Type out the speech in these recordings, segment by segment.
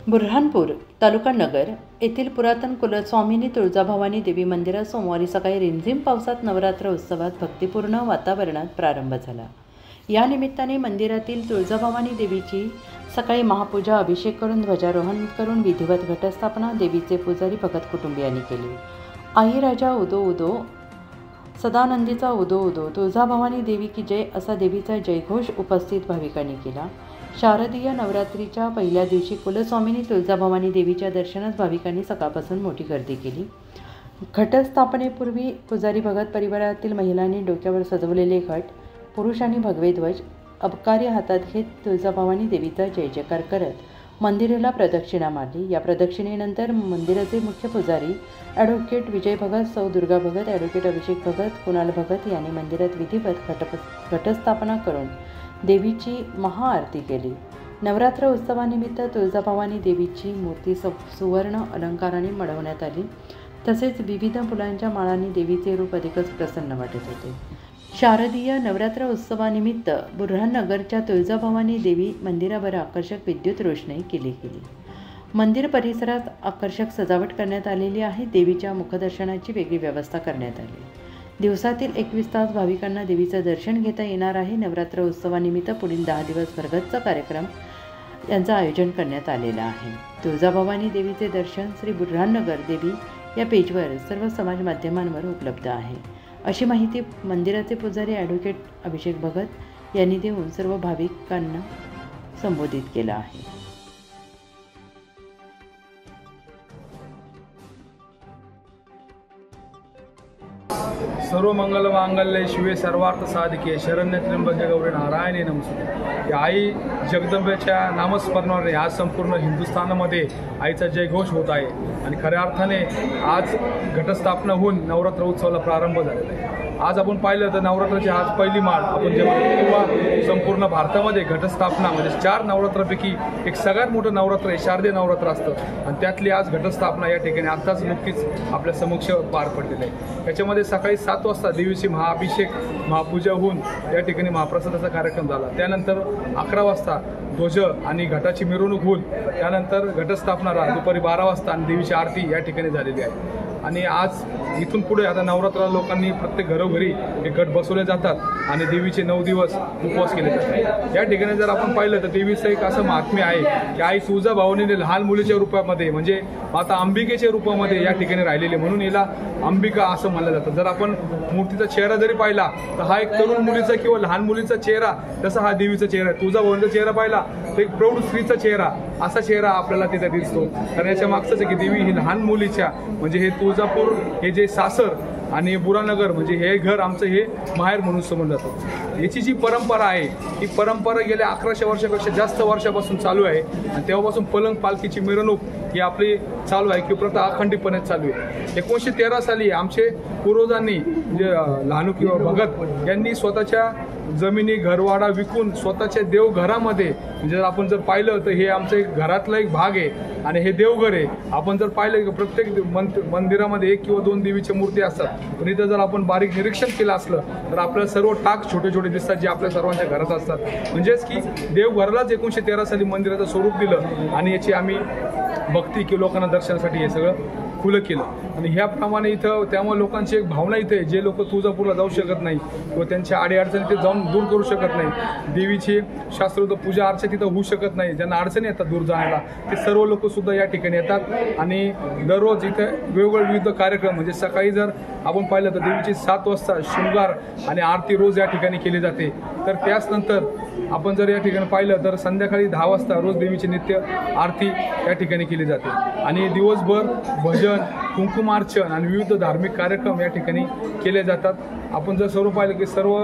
बुऱ्हाणपूर तालुका नगर येथील पुरातन कुलस्वामिनी तुळजाभवानी देवी मंदिरात सोमवारी सकाळी रिमझिम पावसात नवरात्र उत्सवात भक्तिपूर्ण वातावरणात प्रारंभ झाला। या निमित्ताने मंदिरातील तुळजाभवानी देवीची सकाळी महापूजा, अभिषेक करून ध्वजारोहण करून विधिवत घटस्थापना देवीचे पुजारी भगत कुटुंबियांनी केली। आई राजा उदो उदो, सदानंदीचा उदो उदो, तुळजाभवानी देवी की जय असा देवीचा जयघोष उपस्थित भाविकांनी केला। शारदीय नवरात्रीच्या पहिल्या दिवशी कुलस्वामिनी तुळजाभवानी देवीच्या दर्शनास भाविकांनी सकाळपासून मोठी गर्दी केली। घटस्थापनेपूर्वी पुजारी भगत परिवारातील महिलांनी डोक्यावर सजवलेले घट, पुरुषांनी भगवे ध्वज अबकारी हातात घेत तुळजाभवानी देवीचा जय जयकार करत मंदिराला प्रदक्षिणा मारली। या प्रदक्षिणेनंतर मंदिराचे मुख्य पुजारी ॲडव्होकेट विजय भगत, सौ दुर्गा भगत, ॲडव्होकेट अभिषेक भगत, कुणाल भगत यांनी मंदिरात विधिवत घटस्थापना करून देवीची महाआरती केली। नवरात्र उत्सवानिमित्त तुळजाभवानी देवीची मूर्ती सुवर्ण अलंकाराने मढवण्यात आली। तसेच विविध फुलांच्या माळांनी देवीचे रूप अधिकच प्रसन्न वाटत होते। शारदीय नवरात्र उत्सवानिमित्त बुऱ्हाणनगरच्या तुळजाभवानी देवी मंदिरावर आकर्षक विद्युत रोषणाई केली गेली। मंदिर परिसरात आकर्षक सजावट करण्यात आलेली आहे। देवीच्या मुखदर्शनाची वेगळी व्यवस्था करण्यात आली। दिवसातील 21 तास भाविकांना देवीचं दर्शन घेता येणार आहे। नवरात्र उत्सवानिमित्त पुढील 10 दिवस भरगच्च कार्यक्रम यांचं आयोजन करण्यात आलेलं आहे। तुळजाभवानी देवीचे दर्शन श्री बुऱ्हाणनगर देवी या पेजवर सर्व समाज माध्यमांवर उपलब्ध आहे, अशी माहिती मंदिराचे पुजारी ॲडव्होकेट अभिषेक भगत यांनी देऊन सर्व भाविकांना संबोधित केलं आहे। सर्व मंगल मांगल्ये शिवे सर्वार्थ साधिके शरण्य त्र्यंबके गौरी नारायणी नमस्ते। या आई जगदंबेच्या नामस्मरणाने आज संपूर्ण हिंदुस्थानामध्ये आईचा जयघोष होत आहे आणि खऱ्या अर्थाने आज घटस्थापना होऊन नवरात्र उत्सवाला प्रारंभ झालेला आहे। आज आपण पाहिलं तर नवरात्राची आज पहिली माळ आपण जेव्हा किंवा संपूर्ण भारतामध्ये घटस्थापना म्हणजे 4 नवरात्रापैकी एक सगळ्यात मोठं नवरात्र आहे, शारदीय नवरात्र असतं आणि त्यातली आज घटस्थापना या ठिकाणी आत्ताच नुकतीच आपल्या समक्ष पार पडलेली आहे। त्याच्यामध्ये सकाळी 7 वाजता देवीची महाअभिषेक महापूजा होऊन या ठिकाणी महाप्रसादाचा कार्यक्रम झाला। त्यानंतर 11 वाजता ध्वज आणि घटाची मिरवणूक होऊन त्यानंतर घटस्थापना दुपारी 12 वाजता आणि देवीची आरती या ठिकाणी झालेली आहे। आणि आज इथून पुढे आता नवरात्राला लोकांनी प्रत्येक घरोघरी हे घट बसवले जातात आणि देवीचे 9 दिवस उपवास केले जातात। या ठिकाणी जर आपण पाहिलं तर देवीचं एक असं महात्म्य आहे की आई तुळजाभवानीने लहान मुलीच्या रूपामध्ये म्हणजे माता अंबिकेच्या रूपामध्ये या ठिकाणी राहिलेली, म्हणून हिला अंबिका असं म्हणलं जातं। जर आपण मूर्तीचा चेहरा जरी पाहिला तर हा एक तरुण मुलीचा किंवा लहान मुलीचा चेहरा, तसा हा देवीचा चेहरा आहे। तुळजाभवानीचा चेहरा पाहिला तर एक प्रौढ स्त्रीचा चेहरा असा चेहरा आपल्याला तिथे दिसतो। तर याच्या मागचंच आहे की देवी ही लहान मुलीच्या म्हणजे हे तुळजापूर हे जे सासर आणि बुऱ्हाणनगर म्हणजे हे घर आमचं हे माहेर म्हणून समजलं जातं। याची जी परंपरा आहे ही परंपरा गेल्या 1100 वर्षापेक्षा जास्त वर्षापासून चालू आहे आणि तेव्हापासून पलंग पालखीची मिरवणूक ही आपली चालू आहे की प्रथा अखंडितपणे चालू आहे। 1913 साली आमचे पूर्वजांनी म्हणजे लहानू किंवा भगत यांनी स्वतःच्या जमिनी घरवाडा विकून स्वतःच्या देवघरामध्ये म्हणजे आपण जर पाहिलं तर हे आमचं एक घरातला एक भाग आहे आणि हे देवघर आहे। आपण जर पाहिलं की प्रत्येक मंदिरामध्ये 1 किंवा 2 देवीच्या मूर्ती असतात, पण इथं जर आपण बारीक निरीक्षण केलं असलं तर आपल्याला सर्व टाक छोटे छोटे दिसतात जे आपल्या सर्वांच्या घरात असतात। म्हणजेच की देवघरालाच 1913 साली मंदिराचं स्वरूप दिलं आणि याची आम्ही भक्ती की लोकांना दर्शनासाठी हे सगळं खुलं केलं आणि ह्याप्रमाणे इथं त्यामुळे लोकांची एक भावना इथे जे लोक तुळजापूरला जाऊ शकत नाही किंवा त्यांच्या अडीअडचणी ते जाऊन दूर करू शकत नाही, देवीची शास्त्रोक्त पूजा अर्चा तिथं होऊ शकत नाही, ज्यांना अडचणी येतात दूर जायला ते सर्व लोक सुद्धा या ठिकाणी येतात आणि दररोज इथे वेगवेगळे विविध कार्यक्रम म्हणजे सकाळी जर आपण पाहिलं तर देवीची 7 वाजता शृंगार आणि आरती रोज या ठिकाणी केली जाते। तर त्याच नंतर आपण जर या ठिकाणी पाहिलं तर संध्याकाळी 10 वाजता रोज देवीची नित्य आरती या ठिकाणी केली जाते आणि दिवसभर भजन, कुंकुमार्चन आणि विविध धार्मिक कार्यक्रम या ठिकाणी केले जातात। आपण जर सर्व पाहिलं की सर्व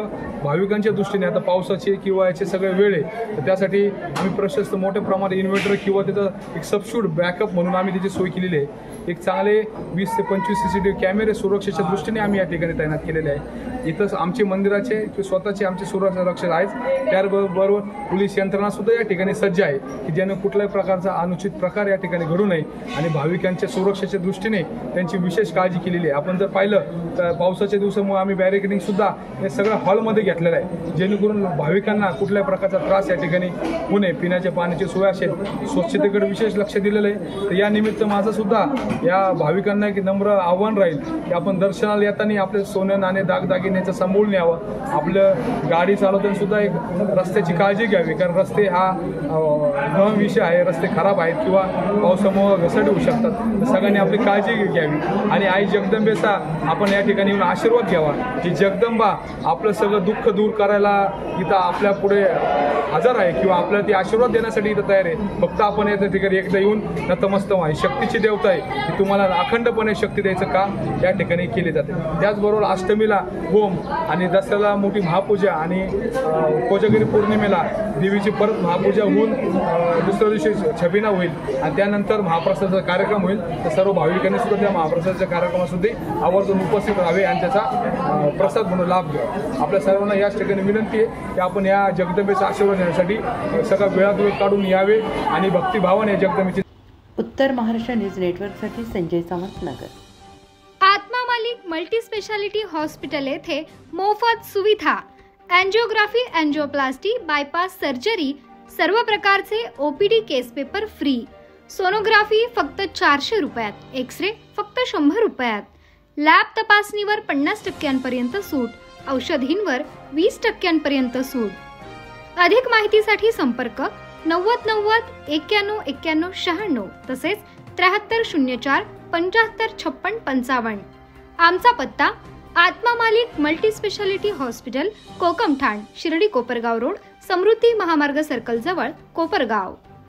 भाविकांच्या दृष्टीने आता पावसाची किंवा याचे सगळे वेळ आहे तर त्यासाठी आम्ही प्रशस्त मोठ्या प्रमाणात इन्व्हर्टर किंवा त्याचं एक सबस्टिट्यूट बॅकअप म्हणून आम्ही त्याची सोय केलेली आहे। एक चांगले 20 ते 25 CCTV कॅमेरे सुरक्षेच्या दृष्टीने आम्ही या ठिकाणी तैनात केलेले आहे इथं आमचे मंदिराचे किंवा स्वतःचे आमचे सुरक्षा रक्षक आहेत. त्याबरोबर पोलीस यंत्रणा सुद्धा या ठिकाणी सज्ज आहे की ज्याने कुठल्याही प्रकारचा अनुचित प्रकार या ठिकाणी घडू नये आणि भाविकांच्या सुरक्षेच्या दृष्टीने त्यांची विशेष काळजी केलेली आहे. आपण जर पाहिलं तर पावसाच्या दिवसामुळे आम्ही बॅरिकेडिंग सुद्धा हे सगळं हॉलमध्ये घेतलेलं आहे, जेणेकरून भाविकांना कुठल्याही प्रकारचा त्रास या ठिकाणी होऊ नये. पिण्याच्या पाण्याची सोय असेल, स्वच्छतेकडे विशेष लक्ष दिलेलं आहे. तर या निमित्त माझं सुद्धा या भाविकांना एक नम्र आव्हान राहील की आपण दर्शनाला येताना आपले सोनं नाणे दागदागिन्याचं सांभाळून यावं. आपलं गाडी चालवताना सुद्धा एक रस्त्याची काळजी घ्यावी, कारण रस्ते हा गहन विषय आहे. रस्ते खराब आहेत किंवा पावसामुळे घसरट होऊ शकतात. तर सगळ्यांनी आपली काळजी घ्यावी आणि आई जगदंबेचा आपण या ठिकाणी येऊन आशीर्वाद घ्यावा की जगदंबा आपलं सगळं दुःख दूर करायला इथं आपल्या पुढे हजर आहे किंवा आपल्याला ती आशीर्वाद देण्यासाठी इथं तयार आहे. फक्त आपण या ठिकाणी एकदा येऊन नतमस्तक व्हा. शक्तीची देवता आहे की तुम्हाला अखंडपणे शक्ती द्यायचं काम या ठिकाणी केले जाते. त्याचबरोबर अष्टमीला होम आणि दसऱ्याला मोठी महापूजा आणि कोजागिरी पौर्णिमेला देवीची परत महापूजा होऊन दुसऱ्या दिवशी छबिना होईल आणि त्यानंतर महाप्रसादाचा कार्यक्रम होईल. तर सर्व भाविकांनी सुद्धा त्या महाप्रसादाच्या कार्यक्रमामध्ये आवर्जून उपस्थित राहावे आणि त्याचा प्रसाद म्हणून लाभ घ्यावा. आपल्या सर्वांना याच ठिकाणी विनंती आहे की आपण या जगदंबेचा आशीर्वाद घेण्यासाठी सगळा वेळात वेळ काढून यावे आणि भक्तिभावाने जगदंबेची. उत्तर महाराष्ट्र न्यूज नेटवर्कसाठी संजय सावंत, नगर. आत्मा मालिक मल्टी स्पेशालिटी हॉस्पिटल येथे मोफत सुविधा, एंजिओग्राफी, एंजिओप्लास्टी, बायपास सर्जरी, सर्व प्रकारचे OPD केस पेपर फ्री, सोनोग्राफी फक्त 400 रुपयात, एक्सरे फक्त 100 रुपयात, लॅब तपासणीवर 50% सूट, औषधींवर 20% सूट. अधिक माहितीसाठी संपर्क 90 90 91 91 96 तसेच 7304 75 56 55. आमचा पत्ता Atma Malik multi specialty hospital, Kokamthan, Shirdi Kopargaon road, Samruddhi Mahamarg circle जवळ, कोपरगाव.